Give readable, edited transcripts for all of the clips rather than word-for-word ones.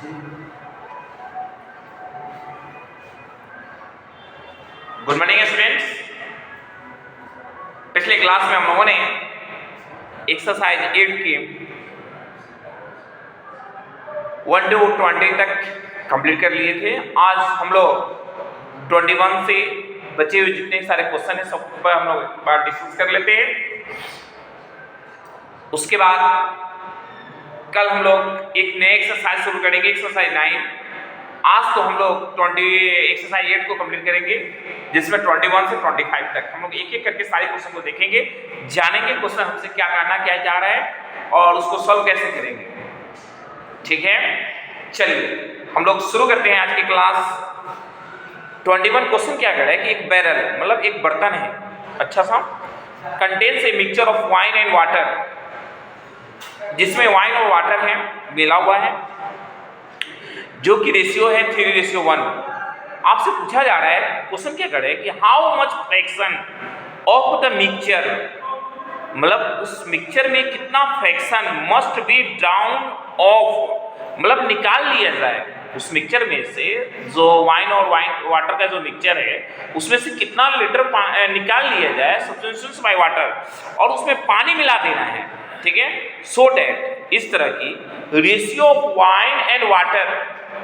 Good morning students. पिछले class में हम लोगों ने एक्सरसाइज 8 के 1 to 20 तक कंप्लीट कर लिए थे। आज हम लोग 21 से बचे हुए जितने सारे क्वेश्चन हैं सब पर हम लोग एक बार डिस्कस कर लेते हैं। उसके बाद कल हम लोग एक नए एक्सरसाइज शुरू करेंगे, एक्सरसाइज 9। आज तो हम लोग एक्सरसाइज 8 को कंप्लीट करेंगे, जिसमें 21 से 25 तक हम लोग एक एक करके सारे क्वेश्चन को देखेंगे, जानेंगे क्वेश्चन हमसे क्या करना क्या जा रहा है और उसको सॉल्व कैसे करेंगे। ठीक है, चलिए हम लोग शुरू करते हैं आज की क्लास। 21 क्वेश्चन क्या कर रहा है कि एक बैरल मतलब एक बर्तन है अच्छा सा, contains a mixture of wine and water, जिसमें वाइन और वाटर है मिला हुआ है, जो कि रेशियो है 3:1। आपसे पूछा जा रहा है, क्वेश्चन क्या कर रहा है कि how much fraction of the mixture, मतलब उस मिक्सचर में कितना fraction must be down of, मतलब निकाल लिया जाए उस मिक्सचर में से, जो वाइन और वाटर का जो मिक्सचर है उसमें से कितना लीटर निकाल लिया जाए सब्स्टिट्यूशन बाय वाटर, और उसमें पानी मिला देना है। ठीक है, सो डैट इस तरह की ratio of wine and water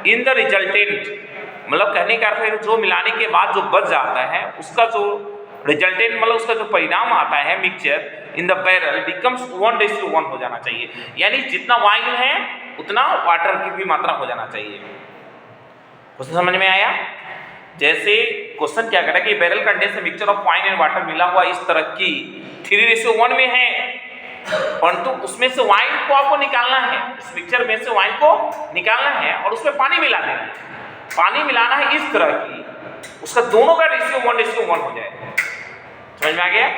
in the resultant, मतलब कहने का अर्थ है जो मिलाने के बाद जो बच जाता है उसका जो रिजल्टेंट मतलब उसका जो परिणाम आता है mixture in the barrel becomes 1:1 हो जाना चाहिए, यानी जितना वाइन है उतना वाटर की भी मात्रा हो जाना चाहिए। क्वेश्चन समझ में आया? जैसे क्वेश्चन क्या कर रहा है कि barrel contains mixture of wine and water मिला हुआ इस तरह की 3:1 में है, परंतु उसमें से वाइन को आपको निकालना है, इस मिक्सचर में से वाइन को निकालना है और उसमें पानी मिला देना है। पानी मिलाना है इस तरह की, उसका दोनों का रेशियो 1:1 हो जाए। समझ में आ गया?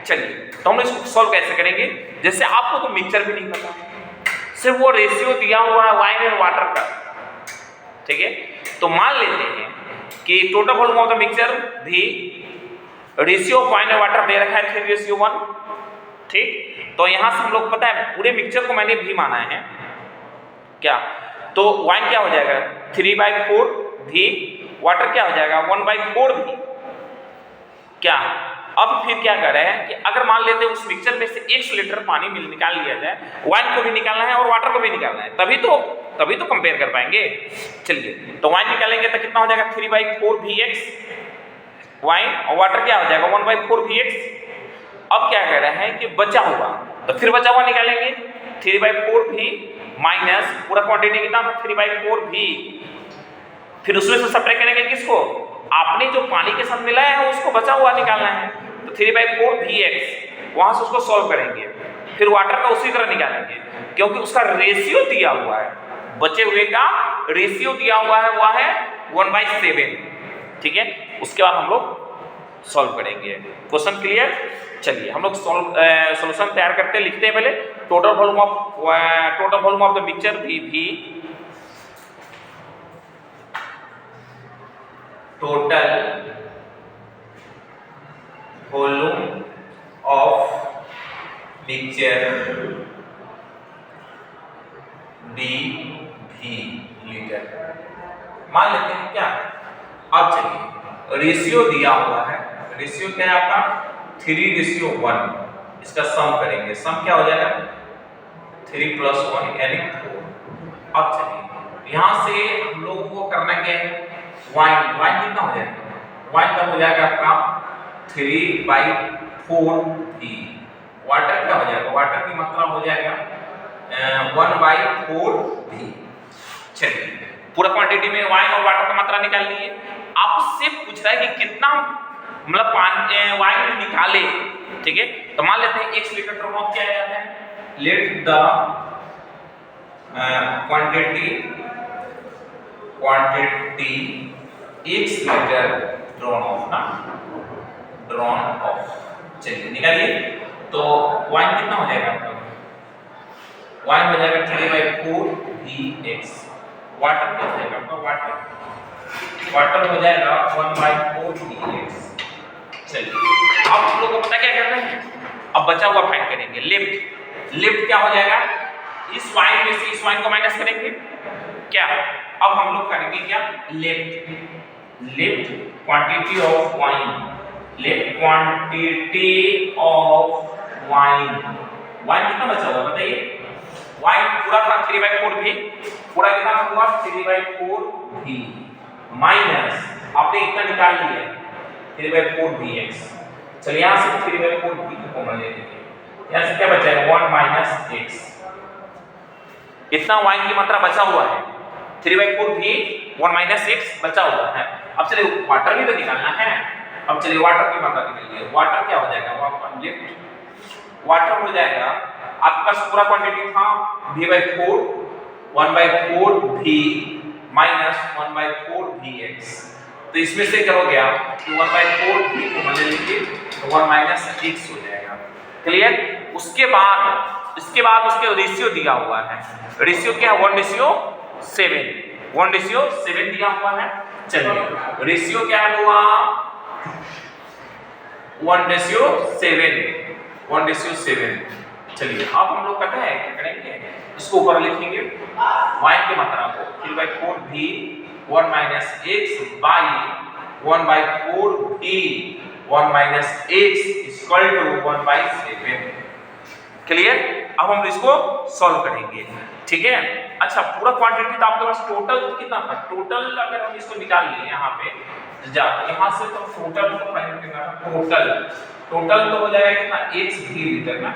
चलिए तो हम इसको सॉल्व कैसे करेंगे। जैसे आपको तो मिक्सचर भी नहीं पता, सिर्फ वो रेशियो दिया हुआ है वाइन और वाटर का। ठीक है, तो मान लेते हैं कि total volume of the mixture भी रेशियो ऑफ वाइन और वाटर दे रखा है 3:1। ठीक, तो यहां से हम लोग पता है पूरे मिक्सचर को मैंने भी माना है क्या, तो वाइन क्या हो जाएगा 3/4 भी, वाटर क्या हो जाएगा 1/4 भी। क्या अब फिर क्या कर रहे हैं कि अगर मान लेते हैं उस मिक्सचर में से 1 लीटर पानी निकाल लिया जाए, वाइन को भी निकालना है और वाटर को भी निकालना है, तभी तो कंपेयर कर पाएंगे। चलिए तो वाइन निकालेंगे तो कितना हो जाएगा 3/4 VX वाइन, और वाटर क्या हो जाएगा 1/4 VX। अब क्या कह रहे हैं कि बचा हुआ, तो फिर बचा हुआ निकालेंगे 3/4 भी माइनस पूरा क्वांटिटी कितना था 3/4 भी, फिर उसमें से सब्ट्रैक्ट करेंगे किसको, आपने जो पानी के साथ मिलाया है उसको बचा हुआ निकालना है, तो 3/4 VX वहां से उसको सॉल्व करेंगे, फिर वाटर का उसी तरह निकालेंगे क्योंकि उसका रेशियो दिया हुआ है, बचे हुए का रेशियो दिया हुआ है वह है 1/7। ठीक है, उसके बाद हम लोग सॉल्व करेंगे। Question clear? चलिए हम लोग सॉल्यूशन तैयार करते हैं, लिखते हैं पहले total volume of the mixture भी टोटल वॉल्यूम ऑफ मिक्सचर भी लीटर मान लेते हैं क्या। अब चलिए रेशियो दिया हुआ है, रेशियो क्या है आपका 3:1, इसका सम करेंगे, सम क्या हो जाएगा 3 + 1 यानी 4। अब चलिए यहां से हम लोगों को करना क्या है, वाइन कितना हो जाएगा, वाइन का हो जाएगा आपका 3/4 भी, वाटर क्या हो जाएगा, वाटर की मात्रा हो जाएगा 1/4 भी। चलिए पूरा क्वांटिटी में वाइन और वाटर का मात्रा निकाल लिए। आपसे पूछ रहा है कि कितना मतलब वाइन निकाले। ठीक है, तो मान लेते हैं 1 लीटर टर्म ऑफ क्या जाता है, let the quantity 1 litre drawn of. चलिए निकालिए, तो वाइन कितना हो जाएगा आपका, वाइन हो जाएगा 3/4 VX, वाटर क्या हो जाएगा आपका, वाटर हो जाएगा 1/4 VX। चलिए अब हम लोग को पता क्या करना है, अब बचा हुआ फाइंड करेंगे। लिफ्ट क्या हो जाएगा, इस वाइन में से इस वाइन को माइनस करेंगे क्या अब हम लोग करेंगे क्या, left quantity of wine, left quantity of wine, wine कितना बचा हुआ बताइए, वाइन पूरा था 3/4 भी, पूरा कितना हुआ 3/4 भी माइनस आपने इतना निकाल लिया 3/4 vx। चलिए यहां से 3/4 v को कॉमन ले लेंगे, यहां से क्या बचेगा 1 माइनस x, इतना वाइन की मात्रा बचा हुआ है 3/4 v 1 माइनस x बचा हुआ है। अब चलिए वाटर भी तो निकालना है, अब चलिए वाटर की मात्रा निकालिए, वाटर क्या हो जाएगा, लेफ्ट वाटर हो जाएगा आपके पास पूरा क्वांटिटी था v/4 1/4 v माइनस 1/4 vx, तो इसमें से क्या हो गया कि 1/4 v को ले लेंगे तो 1 माइनस x हो जाएगा, क्लियर। उसके बाद उसके रेशियो दिया हुआ है, रेशियो क्या है 1:7, 1:7 दिया हुआ है। चलिए रेशियो क्या हुआ 1:7, चलिए अब हम लोग करते हैं क्या करेंगे, इसको ऊपर लिखेंगे वाइन की मात्रा को 3/4 v 1 minus x by 1/4 v 1 minus x equal to 1/7, clear. अब हम इसको सॉल्व करेंगे, ठीक है। अच्छा पूरा क्वांटिटी तो आपके पास टोटल कितना था, टोटल अगर हम इसको निकाल लें यहाँ पे यहाँ से तो टोटल तो फाइंड करना, टोटल तो हो जाएगा कितना x भी लीटर ना,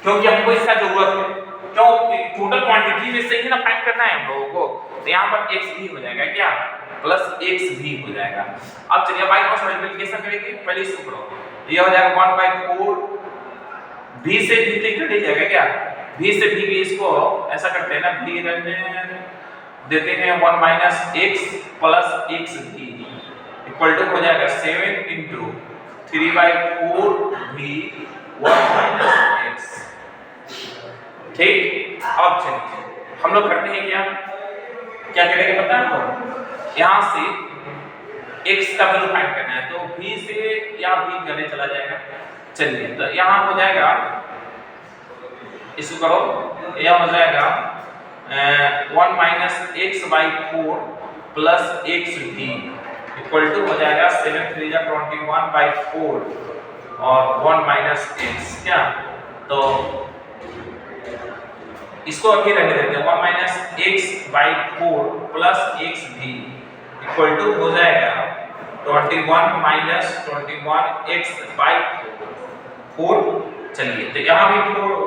क्योंकि हमको इसका जरूरत है, क्यों टोटल क्वांटिटी में से ही ना फाइंड करना है हम लोगों को, तो यहाँ पर x भी हो जाएगा क्या प्लस x भी हो जाएगा। अब चलिए बाई क्रॉस मल्टीप्लिकेशन करेंगे, पहले इसको करो, ये हो जाएगा 1/4 v से v तक कट जाएगा क्या, v से v के इसको ऐसा करते हैं ना, v देते हैं 1 minus x plus x v equal to हो जाएगा 7 इंटू 3/4 v 1 माइनस x, ठीक। अब चलिए हम लोग करते हैं क्या करेंगे पता है आपको, यहाँ से x का वैल्यू फाइंड करना है, तो v से या v गले चला जाएगा, चलिए तो यहाँ हो जाएगा, इसको करो, यह हो जाएगा 1 minus x/4 plus xv equal to हो जाएगा 7 3 जा 21/4 और 1 माइनस x, क्या तो इसको अभी रहने देते हैं 1 minus x/4 plus xv equal to हो जाएगा 21 माइनस 21x/4, चलिए तो यहाँ भी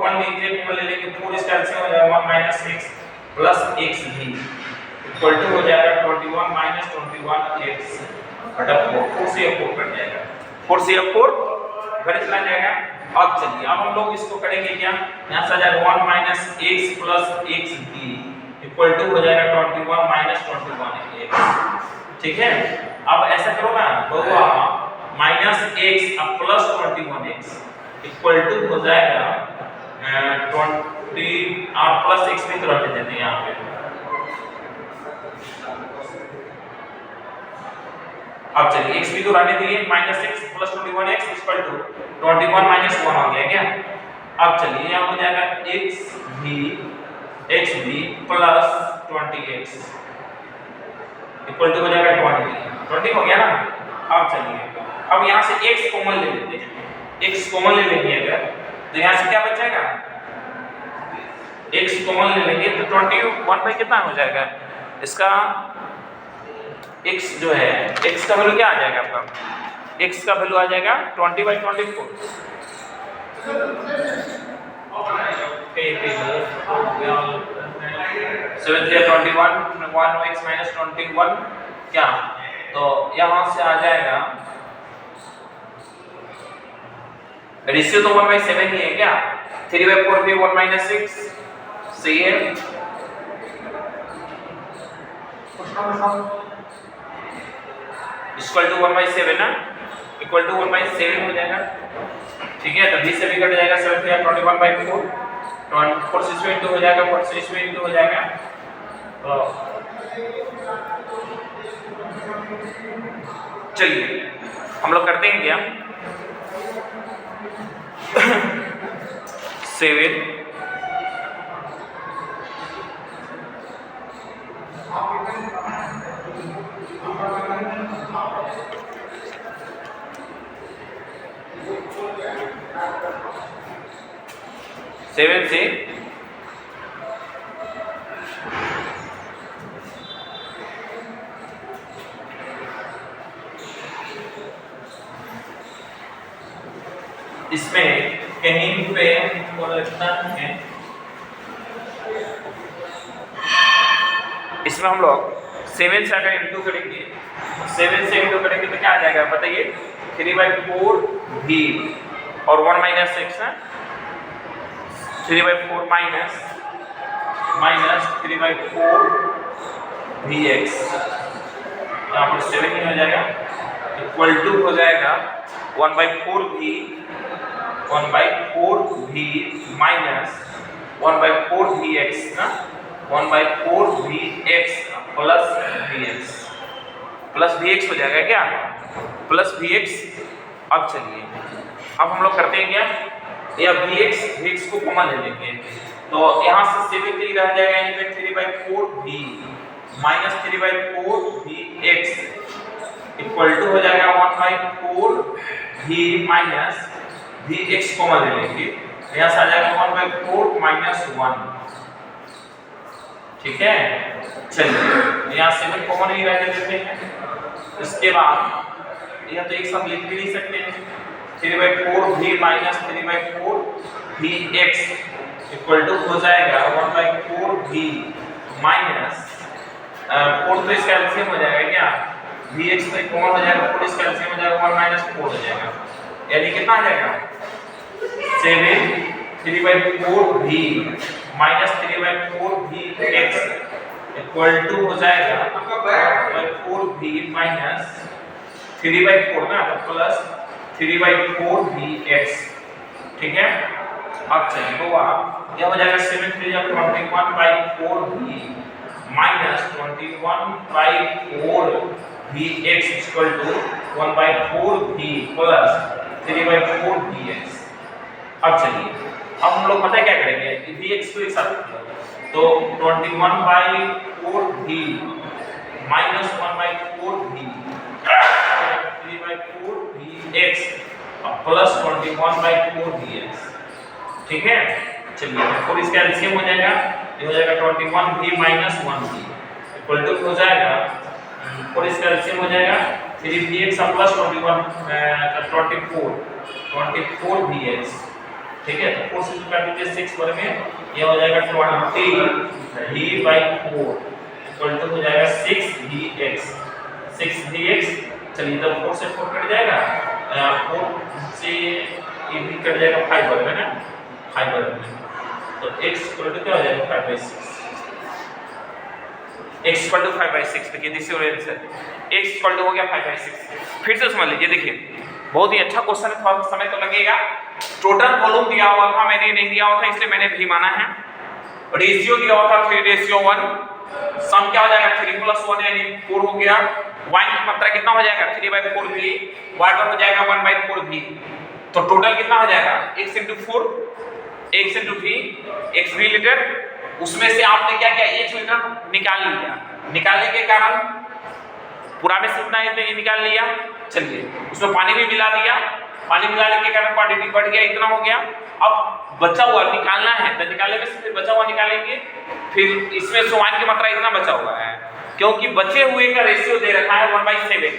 1 लीजिए ले लेंगे 4 इसका एलसीएम हो जाएगा 1 minus x plus xv equal to हो जाएगा 21 माइनस 21x बटा 4 से 4 कट जाएगा, 4 से 4 घर चला जाएगा। अब चलिए अब हम लोग इसको करेंगे क्या, यहाँ से आ जाएगा 1 minus x plus xv equal to हो जाएगा 21 माइनस 21x, ठीक है। अब ऐसा करो ना बउआ माइनस x अब प्लस 21x इक्वल टू हो जाएगा 20 और प्लस x भी तो रख देते हैं यहाँ पे। अब चलिए x भी तो रहने दिए minus x plus 21x equal to 21 minus 1 आ गया क्या। अब चलिए यहाँ हो जाएगा xv plus 20x equal to हो जाएगा 20 हो गया ना। अब चलिए अब यहाँ से x कॉमन ले लेते हैं, x कॉमन ले लेंगे अगर तो यहाँ से क्या बचेगा, x कॉमन ले लेंगे तो 21 बाई कितना हो जाएगा इसका, x जो है x का वैल्यू क्या आ जाएगा आपका, x का वैल्यू आ जाएगा 20/24, 7 3 21 1x माइनस 21 क्या, तो यहाँ से आ जाएगा रेशियो तो 1/7 ही है क्या, 3/4 भी 1 माइनस 6 सही है। इक्वल टू 1/7 ना, इक्वल टू 1/7 हो जाएगा, ठीक है। तो 20 से भी कट जाएगा 7 3 21/4 4 6 में 2 हो जाएगा, 4 6 में 2 हो जाएगा। तो चलिए हम लोग करते हैं क्या 7 7 से इसमें कहीं पे लिखना है, इसमें हम लोग 7 से अगर इंटू करेंगे, 7 से इंटू करेंगे तो क्या आ जाएगा बताइए, 3/4 v और 1 माइनस 6 है, 3/4 माइनस 3/4 vx, यहाँ पर 7 ही हो जाएगा, इक्वल टू हो जाएगा 1/4 v माइनस 1/4 vx ना, 1/4 vx प्लस vx हो जाएगा क्या, प्लस vx। अब चलिए अब हम लोग करते हैं क्या, या vx को कॉमन ले लेंगे, तो यहाँ से 7 रह जाएगा, यानी कि 3/4 v minus 3/4 vx equal to हो जाएगा 1/4 v माइनस vx कॉमन ले लेंगे, यहाँ से आ जाएगा 1/4 माइनस 1, ठीक है। चलिए यहाँ 7 कॉमन ही रहने देते हैं, इसके बाद यह तो एक साथ लिख भी नहीं सकते हैं, 3/4 v minus 3/4 vx equal to हो जाएगा 1/4 v माइनस 4 तो इसका एलसीएम हो जाएगा क्या, vx तो कॉमन हो जाएगा, 4 इसका एलसीएम हो जाएगा 1 माइनस 4 हो जाएगा, यानी कितना आ जाएगा 7 3/4 v minus 3/4 vx equal to हो जाएगा 4 v माइनस 3/4 ना, तो प्लस 3/4 vx, ठीक है। अब चलिए तो यह हो जाएगा 7 3 21/4 v minus 21/4 vx equal to 1/4 v plus 3/4 vx। अब चलिए अब हम लोग पता है क्या करेंगे, vx को एक साथ तो 21/4 v minus 1/4 v 3/4 vx plus 21/4 vx, ठीक है। चलिए और इसका एलसीएम हो जाएगा, ये हो जाएगा 21 v minus 1 v equal to हो जाएगा, और इसका एलसीएम हो जाएगा 3 vx प्लस 24 vx, ठीक है। तो 4 से काट दीजिए 6 बार में, ये हो जाएगा 20 v/4 इक्वल टू हो जाएगा 6 vx। चलिए तब 4 से 4 कट जाएगा, 4 से ये भी कट जाएगा 5 बार में ना, 5 बार में, तो x इक्वल टू क्या हो जाएगा 5/6, x इक्वल टू 5/6, देखिए this is answer, x equal to हो गया 5/6। फिर से समझ लीजिए, देखिए बहुत ही अच्छा क्वेश्चन है, थोड़ा समय तो लगेगा। टोटल वॉल्यूम दिया हुआ था, मैंने नहीं दिया हुआ था इसलिए मैंने भी माना है। रेशियो दिया हुआ था 3:1, सम क्या हो जाएगा 3 + 1 यानी 4 हो गया। वाइन की मात्रा कितना हो जाएगा 3/4 v, वाटर हो जाएगा 1/4 v, तो टोटल कितना हो जाएगा x × 4 x × v, x v litre, उसमें से आपने क्या किया 1 लीटर निकाल लिया, निकालने के कारण पूरा में कितना है ये निकाल लिया। चलिए उसमें पानी भी मिला दिया, पानी मिलाने के कारण क्वांटिटी बढ़ गया, इतना हो गया। अब बचा हुआ निकालना है, तो निकालने में से फिर बचा हुआ निकालेंगे, फिर इसमें वाइन की मात्रा इतना बचा हुआ है, क्योंकि बचे हुए का रेशियो दे रखा है 1/7,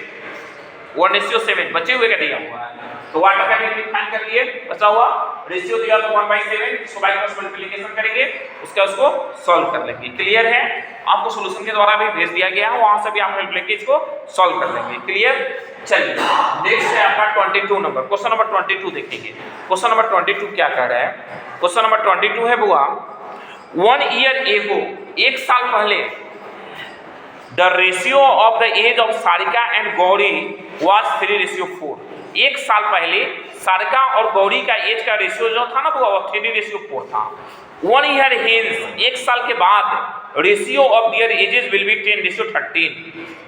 1:7 बचे हुए का दिया हुआ है, तो वाटर का भी फाइंड कर लिए, बचा हुआ रेशियो दिया तो 1/7, इसको बाय क्रॉस मल्टीप्लिकेशन करेंगे, उसको सॉल्व कर लेंगे। क्लियर है, आपको सॉल्यूशन के द्वारा भी भेज दिया गया है, वहां से भी आप हेल्प लेके इसको सॉल्व कर लेंगे। क्लियर। चलिए नेक्स्ट है आपका 22 नंबर, क्वेश्चन नंबर 22 देखेंगे। क्वेश्चन नंबर 22 क्या कह रहा है, क्वेश्चन नंबर 22 है बुआ, 1 ईयर एगो, 1 साल पहले, the ratio of the age of Sarika and Gauri was 3:4। 1 साल पहले सारिका और गौरी का एज का रेशियो जो था ना वो 3:4 था। 1 ईयर हेंस, 1 साल के बाद, ratio of their ages will be 10:13।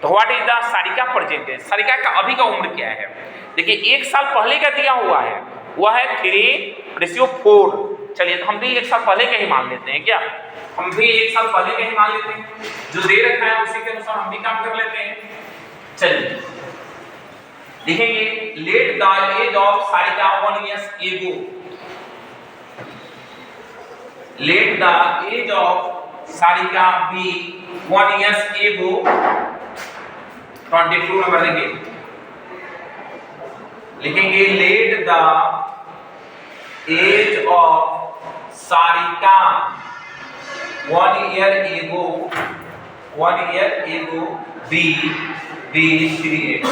तो what is the Sarika present age, Sarika का अभी का उम्र क्या है। देखिए 1 साल पहले का दिया हुआ है वह है 3:4। चलिए तो हम भी 1 साल पहले का ही मान लेते हैं, क्या हम भी 1 साल पहले का ही मान लेते हैं, जो दे रखा है उसी के अनुसार हम भी काम कर लेते हैं। चलिए लिखेंगे let the age of Sarika 1 years ago, let the age of Sarika be 1 years ago, 22 number देंगे, लिखेंगे let the age of Sarika 1 year ago, 1 year ago be 3x,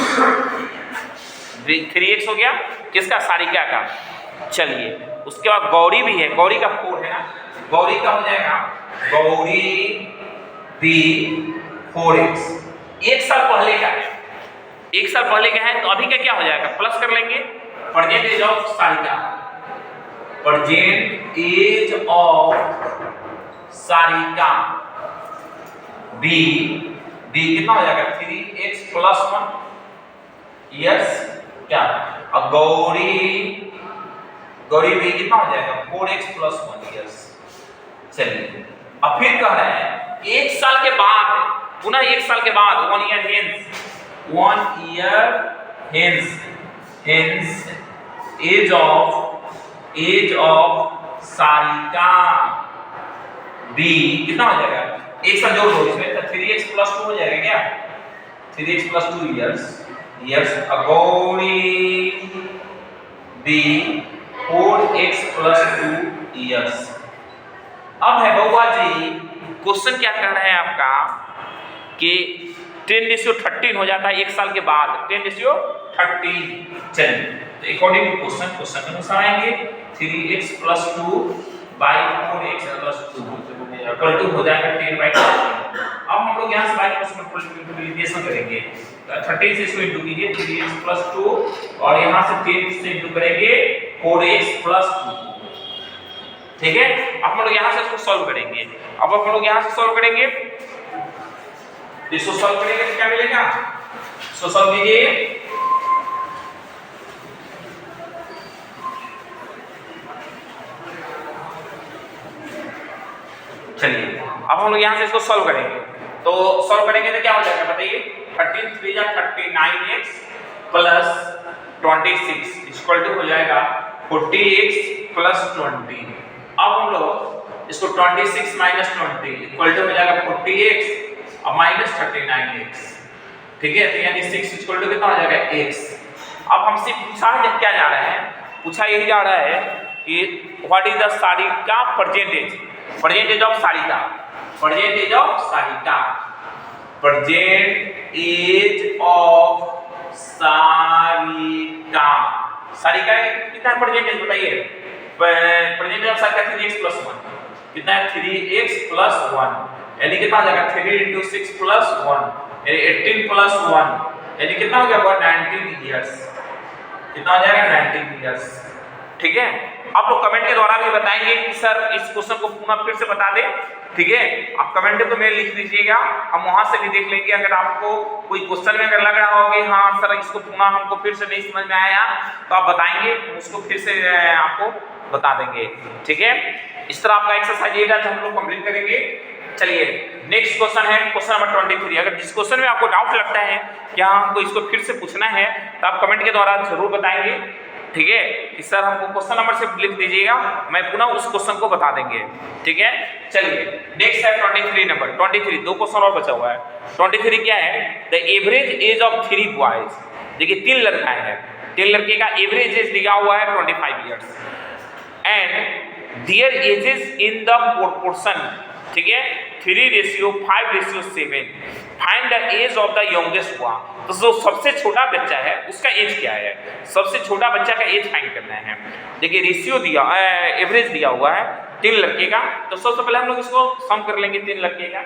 3x हो गया किसका, सारिका का। चलिए उसके बाद गौरी भी है, गौरी का 4 है ना, गौरी का हो जाएगा गौरी बी 4x, एक साल पहले का है, एक साल पहले का है, तो अभी का क्या हो जाएगा, प्लस कर लेंगे, present age of Sarika, present age of Sarika be कितना हो जाएगा 3x प्लस 1 यस क्या, और गौरी बी कितना हो जाएगा 4x प्लस 1 यस। चलिए अब फिर कह रहे हैं एक साल के बाद, पुनः एक साल के बाद 1 year hence age of Sarika be कितना हो जाएगा, एक साल जोड़ दो इसमें, तो 3x प्लस 2 हो जाएगा क्या, 3x plus 2 years, Gauri be 4x plus 2 years. अब है बउआ जी क्वेश्चन क्या कर रहे हैं आपका कि 10:13 हो जाता है एक साल के बाद, 10:13। चलिए तो अकॉर्डिंग टू क्वेश्चन के अनुसार आएंगे 3x plus 2 by 4x plus 2 equal to हो जाएगा 10/13। अब हम लोग यहाँ से बाई क्वेश्चन मल्टीप्लिकेशन करेंगे, 13 से इसको इंटू कीजिए 3x प्लस 2 और यहाँ से 10 से इंटू करेंगे 4x प्लस 2, ठीक है। आप लोग यहाँ से इसको सॉल्व करेंगे, अब आप लोग यहाँ से सॉल्व करेंगे, इसको सॉल्व करेंगे तो क्या मिलेगा, इसको सॉल्व कीजिए, चलिए अब हम लोग यहाँ से इसको सॉल्व करेंगे, तो सॉल्व करेंगे तो क्या हो जाएगा बताइए, 13 3 जा 39x प्लस 26 इक्वल टू हो जाएगा 40x प्लस 20। अब हम लोग इसको 26 माइनस 20 इक्वल टू हो जाएगा 40x और माइनस 39x, ठीक है, तो यानी 6 इक्वल टू कितना हो जाएगा x। अब हमसे पूछा है क्या जा रहा है, पूछा यही जा रहा है कि what is the Sarika percentage, present age of Sarika, present age of Sarika, present age of Sarika, Sarika कितना है प्रेजेंट एज बताइए, present age of Sarika 3x plus 1 कितना है 3x प्लस 1 यानी कितना आ जाएगा 3 into 6 प्लस 1 यानी 18 प्लस 1 यानी कितना हो गया 19 इयर्स, कितना हो जाएगा 19 इयर्स, ठीक है। आप लोग कमेंट के द्वारा भी बताएंगे कि सर इस क्वेश्चन को पुनः फिर से बता दें, ठीक है, आप कमेंट में तो मेल लिख दीजिएगा, हम वहां से भी देख लेंगे, अगर आपको कोई क्वेश्चन में अगर लग रहा हो कि हाँ सर इसको पुनः हमको फिर से नहीं समझ में आया तो आप बताएंगे, उसको फिर से आपको बता देंगे, ठीक है। इस तरह आपका एक्सरसाइज ये हम लोग कंप्लीट करेंगे। चलिए नेक्स्ट क्वेश्चन है क्वेश्चन नंबर 23। अगर जिस क्वेश्चन में आपको डाउट लगता है क्या हमको इसको फिर से पूछना है तो आप कमेंट के द्वारा जरूर बताएंगे, ठीक है, कि सर हमको क्वेश्चन नंबर से लिख दीजिएगा, मैं पुनः उस क्वेश्चन को बता देंगे, ठीक है। चलिए नेक्स्ट है 23 नंबर, 23 दो क्वेश्चन और बचा हुआ है। 23 क्या है, the average age of 3 boys, देखिए 3 लड़का है, 3 लड़के का एवरेज एज दिया हुआ है 25 years and their ages in the proportion, ठीक है, 3:5:7। Find the age of the youngest हुआ, तो जो सबसे छोटा बच्चा है उसका एज क्या है, सबसे छोटा बच्चा का एज फाइंड करना है। देखिए रेशियो दिया, एवरेज दिया हुआ है 3 लड़के का, तो सबसे पहले हम लोग इसको सम कर लेंगे 3 लड़के का।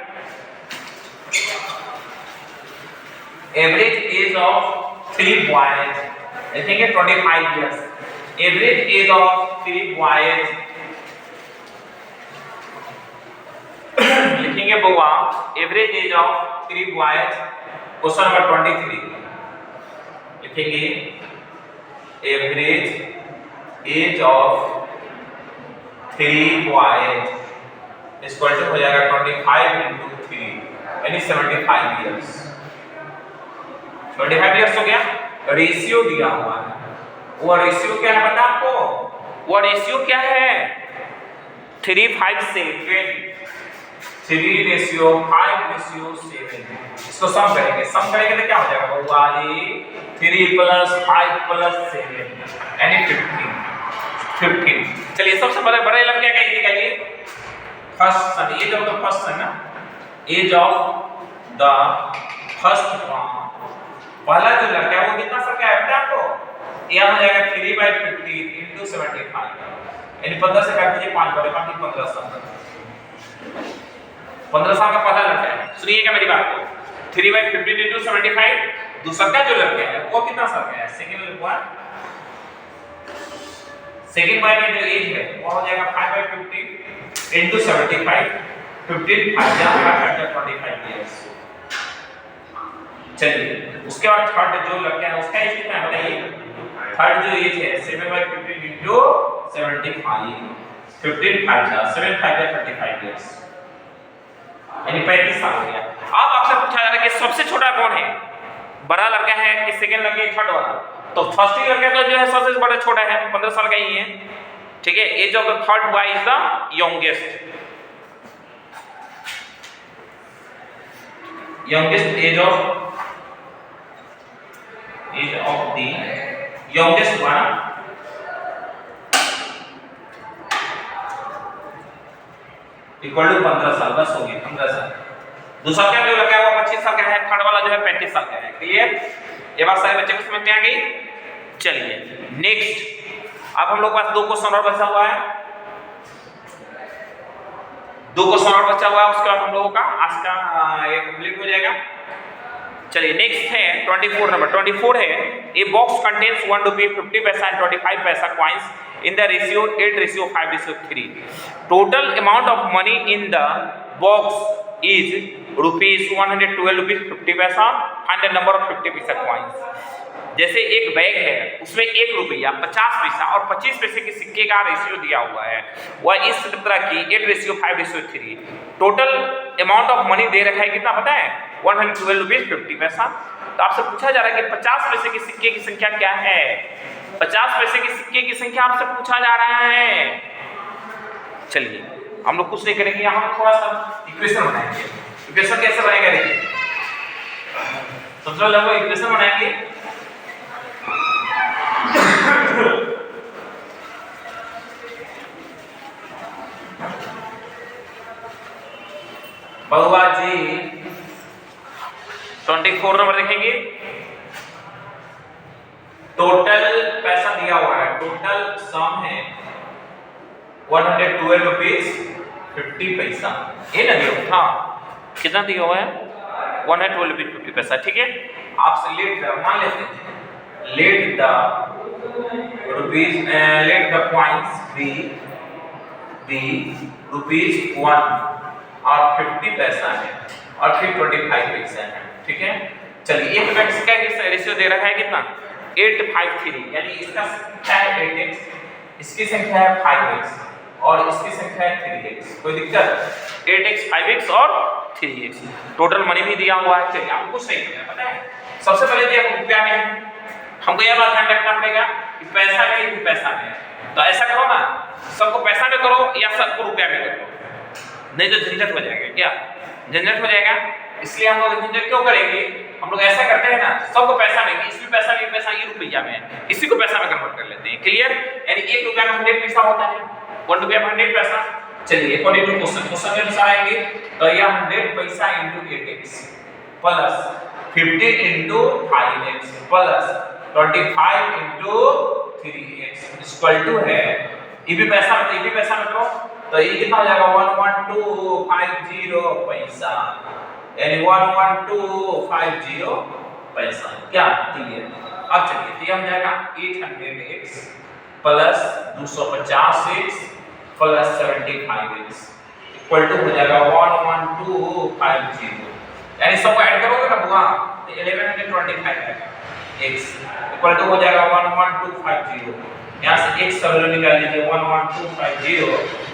एवरेज एज ऑफ 3 बॉयज देखेंगे 25 years, average age of 3 boys लिखेंगे बुआ, average age of 3 boys, question number 23 लिखेंगे average age of 3 boys equal to हो जाएगा 25 into 3 यानी 75 इयर्स, 25 इयर्स हो गया। रेशियो दिया हुआ है, वो रेशियो क्या है पता आपको? वो रेशियो क्या है? 3:5:7, 3:5:7। इसको सम करेंगे, सम करेंगे तो क्या हो जाएगा बउआ जी? 3 + 5 + 7 यानी 15। चलिए सबसे पहले बड़े लड़के क्या कहेंगे? ये first son, age of the first son ना, age of the first born, पहला जो लड़का है वो कितना साल का है पता आपको? यह हो जाएगा 3/15 × 75 यानी 15 से काट दीजिए 5 बड़े 5 15 साल का, 15 साल का पहला लड़का है। सुनिएगा मेरी बात को, 3/15 × 75। दूसरा का जो लड़का है वो कितना साल का है? सेकंड वन, सेकंड बॉय का जो एज है वो हो जाएगा 5/15 × 75, 15 5 25 इयर्स। चलिए उसके बाद थर्ड जो लड़का है उसका एज कितना है बताइए? थर्ड जो एज है 7/15 × 75, 15 5 7 5 35 इयर्स यानी 35 साल हो गया। अब आपसे पूछा जा रहा है कि सबसे छोटा कौन है? बड़ा लड़का है कि सेकंड लड़का है थर्ड वाला? तो फर्स्ट ही लड़का तो जो है सबसे बड़ा छोटा है, 15 साल का ही है, ठीक है। Age of the third boy is the youngest age of the youngest one equal to 15 साल, बस हो गया 15 साल। दूसरा क्या जो लगा है वो 25 साल का है, थर्ड वाला जो है 35 साल का है। क्लियर? ये बात सारे बच्चे को समझ में आ गई? चलिए नेक्स्ट, अब हम लोग पास 2 क्वेश्चन और बचा हुआ है, 2 क्वेश्चन और बचा हुआ है, उसके बाद हम लोगों का आज का ये कंप्लीट हो जाएगा। चलिए नेक्स्ट है 24 नंबर। 24 है, ए बॉक्स कंटेन्स 1 रुपये 50 पैसा एंड 25 पैसा coins in the ratio 8:5:3. Total amount of money in the box is rupees 112 50 पैसा and the number of 50 पैसा coins. जैसे एक बैग है उसमें 1 रुपया 50 पैसा और 25 पैसे के सिक्के का रेशियो दिया हुआ है, वह इस तरह की 8:5:3। टोटल अमाउंट ऑफ मनी दे रखा है कितना पता है? 112 रुपीज 50 पैसा। तो आपसे पूछा जा रहा है कि 50 पैसे के सिक्के की संख्या क्या है? 50 पैसे के सिक्के की संख्या आपसे पूछा जा रहा है। चलिए हम लोग कुछ नहीं करेंगे, हम थोड़ा सा इक्वेशन बनाएंगे। इक्वेशन कैसे बनेगा देखिए, सबसे पहले हम इक्वेशन बनाएंगे। बउआ जी 24 नंबर देखेंगे। टोटल पैसा दिया हुआ है, टोटल सम है 112 रुपीज 50 पैसा। ये ना दिया था, कितना दिया हुआ है? 112 रुपीज 50 पैसा, ठीक है। आपसे लेट मान लेते हैं, let the coins be rupees 1 और 50 पैसा है और फिर 25 पैसा है, ठीक है। चलिए एक पैसा का रेशियो दे रखा है कितना? 8:5:3 यानी इसका संख्या है 8x, इसकी संख्या है 5x और इसकी संख्या है 3x। कोई दिक्कत? 8x 5x और 3x। टोटल मनी भी दिया हुआ है। चलिए आपको कुछ नहीं करना पता है, सबसे पहले दिया रुपया में है, हमको यह बात ध्यान रखना पड़ेगा कि पैसा में ही पैसा में। तो ऐसा करो ना, सबको पैसा में करो या सबको रुपया में करो, नहीं तो झंझट हो जाएगा। क्या झंझट हो जाएगा? इसलिए हम लोग झंझट क्यों करेंगे? हम लोग ऐसा करते हैं ना, सबको पैसा में, इसमें पैसा नहीं, पैसा ये रुपया में है, इसी को पैसा में कन्वर्ट कर लेते हैं। क्लियर? यानी 1 रुपया में 100 पैसा होता है, 1 रुपया में 100 पैसा। चलिए अकॉर्डिंग टू क्वेश्चन के अनुसार आएंगे तो यह 100 पैसा into 8x plus 50 into 5x plus 25 into 3x equal to है, ये भी पैसा में, ये भी पैसा में करो तो ये कितना हो जाएगा? 11250 पैसा यानी 11250 पैसा। क्या क्लियर? अब चलिए ये हम जाएगा 800x plus 250x plus 75x equal to हो जाएगा 11250 यानी सबको ऐड करोगे ना बुआ तो 1125x इक्वल टू हो जाएगा 11250। यहाँ से x का वैल्यू निकाल लीजिए 11250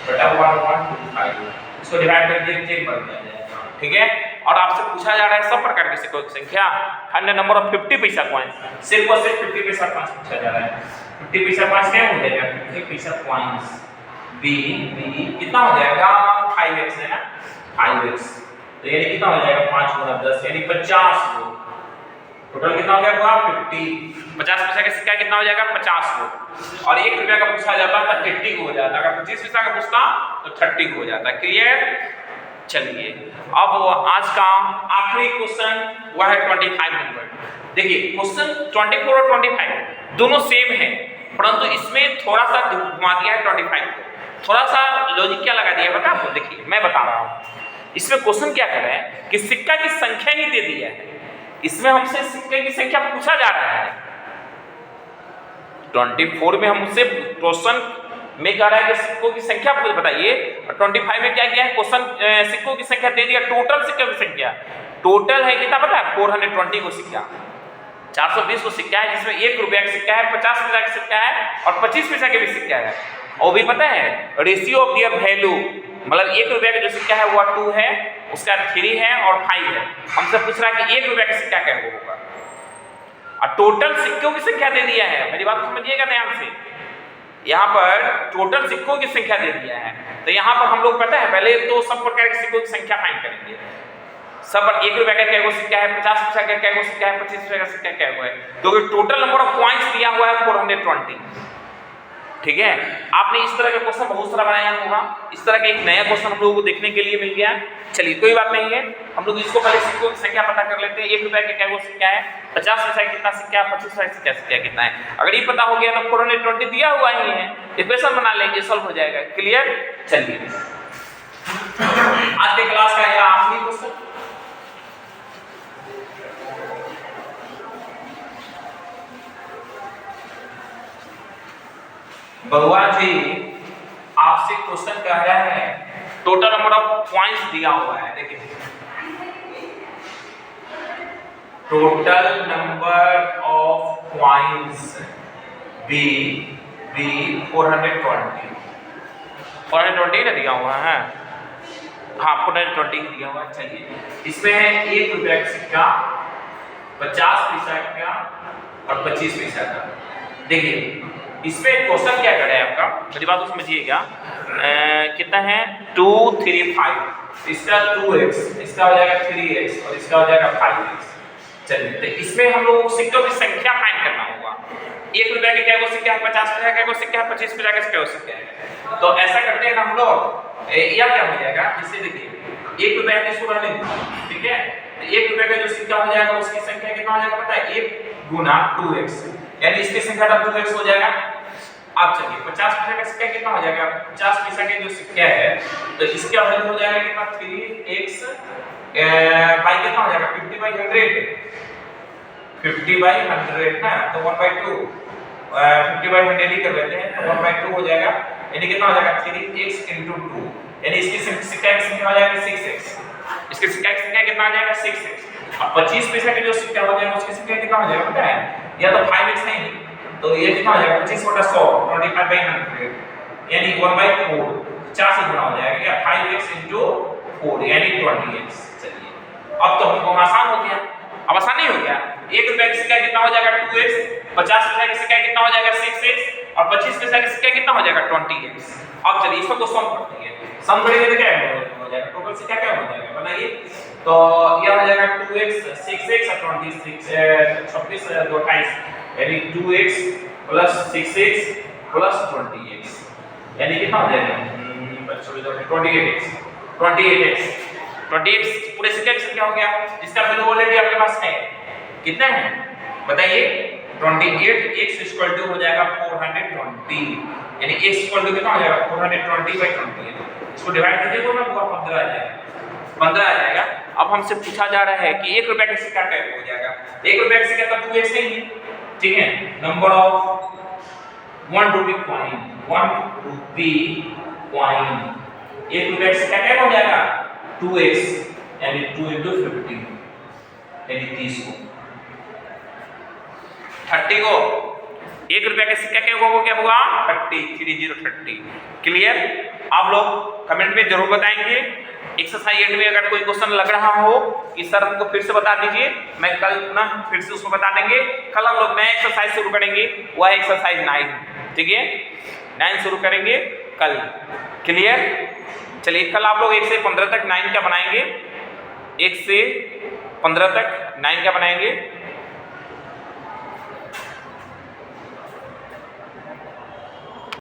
बटा 11250, इसको डिवाइड कर दीजिए, चेक बन जाएगा, ठीक है। और आपसे पूछा जा रहा है सब प्रकार के सिक्कों की संख्या एंड नंबर ऑफ 50 पैसा कॉइन्स, सिर्फ और सिर्फ 50 पैसा कॉइन्स पूछा जा रहा है। 50 पैसा कॉइन्स क्या हो जाएगा, 50 पैसा कॉइन्स बी कितना हो जाएगा 5x है ना, 5x, तो यानी कितना हो जाएगा 5 गुना 10 यानी 50 को, टोटल कितना हो गया 50, 50 पैसा का सिक्का कितना हो जाएगा 50 को, और 1 रुपया का पूछा जाता तो 80 को हो जाता, अगर 25 पैसा का पूछता तो 30 को हो जाता। क्लियर। चलिए अब आज का आखिरी क्वेश्चन वह है 25 नंबर। देखिए क्वेश्चन 24 और 25 दोनों सेम है, परंतु इसमें थोड़ा सा घुमा दिया है 25 को, थोड़ा सा लॉजिक क्या लगा दिया है बता आपको। देखिए मैं बता रहा हूँ, इसमें क्वेश्चन क्या कर रहा है कि सिक्का की संख्या ही दे दिया है, इसमें हमसे सिक्के की संख्या पूछा जा रहा है। 24 में हमसे क्वेश्चन में कह रहा है कि सिक्कों की संख्या बताइए, और 25 में क्या किया है क्वेश्चन सिक्कों की संख्या दे दिया, टोटल सिक्कों की संख्या, टोटल है कितना पता है 420 को सिक्का, 420 को सिक्का है, जिसमें 1 रुपया का सिक्का है, 50 पैसा का सिक्का है और 25 पैसा के भी सिक्का है, और भी पता है रेशियो ऑफ दियर वैल्यू, मतलब 1 रुपया का जो सिक्का है वो 2 है, उसका 3 है और 5 है। हमसे पूछ रहा है कि 1 रुपया का सिक्का क्या होगा, और टोटल सिक्कों की संख्या दे दिया है, मेरी बात समझिएगा ध्यान से, यहाँ पर टोटल सिक्कों की संख्या दे दिया है। तो यहाँ पर हम लोग पता है पहले तो सब प्रकार के सिक्कों की संख्या फाइंड करेंगे, सब पर 1 रुपया का क्या सिक्का है, 50 पैसा का क्या सिक्का है, 25 पैसा का सिक्का क्या है, तो टोटल नंबर ऑफ पॉइंट्स दिया हुआ है 420। ठीक है, आपने इस तरह का क्वेश्चन बहुत सारा बनाया होगा, इस तरह का एक नया क्वेश्चन हम लोगों को देखने के लिए मिल गया। चलिए कोई बात नहीं है, हम लोग इसको पहले सिक्कों की संख्या पता कर लेते हैं। 1 रुपया का क्या वो सिक्का है, 50 पैसा का कितना सिक्का है, 25 पैसा का सिक्का कितना है। अगर ये पता हो गया तो 420 दिया हुआ ही है, इक्वेशन बना लेंगे, सॉल्व हो जाएगा। क्लियर। चलिए आज के क्लास का यह आखिरी क्वेश्चन, भगवान जी आपसे क्वेश्चन कह रहा है, टोटल नंबर ऑफ पॉइंट्स दिया हुआ है, देखिए total number of points be 420 ना दिया हुआ है, हाँ 420 दिया हुआ है। चलिए इसमें है 1 रुपया का सिक्का, 50 पैसा का और 25 पैसा का। देखिए इसमें क्वेश्चन क्या करे आपका, मेरी बात तो समझिएगा, कितना है 2 3 5, इसका 2x, इसका हो जाएगा 3x और इसका हो जाएगा 5x। चलिए तो इसमें हम लोगों को सिक्कों की संख्या फाइंड करना होगा। 1 रुपया के क्या वो सिक्का है, 50 पैसा का वो सिक्का है, 25 पैसा का क्या वो सिक्का है। तो ऐसा करते हैं ना हम लोग, या क्या हो जाएगा, इससे देखिए 1 रुपया की सूरत में, ठीक है, 1 रुपया का जो सिक्का हो जाएगा उसकी संख्या कितना हो जाएगा पता है, 1 गुना 2x, यानी इसकी संख्या का 2x हो जाएगा। अब चलिए 50 पैसा का सिक्का कितना हो जाएगा, 50 पैसा के जो सिक्का है तो इसका वैल्यू हो जाएगा कितना 3x बाई कितना हो जाएगा 50/100, 50/100 ना, तो 1/2 50/100 ही कर लेते हैं, तो 1/2 हो जाएगा, यानी कितना हो जाएगा 3x × 2, यानी इसकी सिक्का की संख्या हो जाएगा 6x, इसके सिक्का की संख्या कितना हो जाएगा 6x। अब 25 पैसा के जो सिक्का हो जाएगा उसकी संख्या कितना हो जाएगा पता है, या तो 5x नहीं, तो ये कितना हो जाएगा 25/100, 25/100, यानी 1/4, 50 से गुना हो जाएगा, या 5x × 4 यानी 20x। चलिए अब तो हमको आसान हो गया, अब आसान नहीं हो गया। 1 रुपया का सिक्का कितना हो जाएगा 2x, 50 पैसा का सिक्का कितना हो जाएगा 6x और 25 पैसा का सिक्का कितना हो जाएगा 20x। अब चलिए इसको को सम करते हैं, सम करेंगे तो क्या हो जाएगा, टोटल सिक्का क्या हो जाएगा बताइए, तो यह हो जाएगा 2x 6x और 26 26 28, यानी 2x + 6x + 20x, यानी कितना हो जाएगा 28x पूरे सिक्के की संख्या हो गया, जिसका वैल्यू ऑलरेडी आपके पास है, कितना है बताइए 28x = हो जाएगा 420, यानी x = कितना हो जाएगा 420/20, इसको डिवाइड कीजिए तो ना पूरा 15 आ जाएगा, 15 आ जाएगा। अब हमसे पूछा जा रहा है कि 1 रुपया का सिक्का क्या हो जाएगा, 1 रुपया का सिक्का तो 2x नहीं है, ठीक है, number of 1 rupee coin, 1 rupee coin, 1 रुपया का सिक्का क्या हो जाएगा 2x, यानी 2 × 50, यानी 30 को 30 को 1 रुपया का सिक्का क्या होगा 30, 30 30। क्लियर। आप लोग कमेंट में जरूर बताएंगे एक्सरसाइज 8 में अगर कोई क्वेश्चन लग रहा हो कि सर हमको फिर से बता दीजिए, मैं कल ना फिर से उसको बता देंगे। कल हम लोग नया एक्सरसाइज शुरू करेंगे, वह एक्सरसाइज 9, ठीक है, 9 शुरू करेंगे कल। क्लियर? चलिए कल आप लोग 1 से 15 तक 9 का बनाएंगे, 1 से 15 तक 9 का बनाएंगे।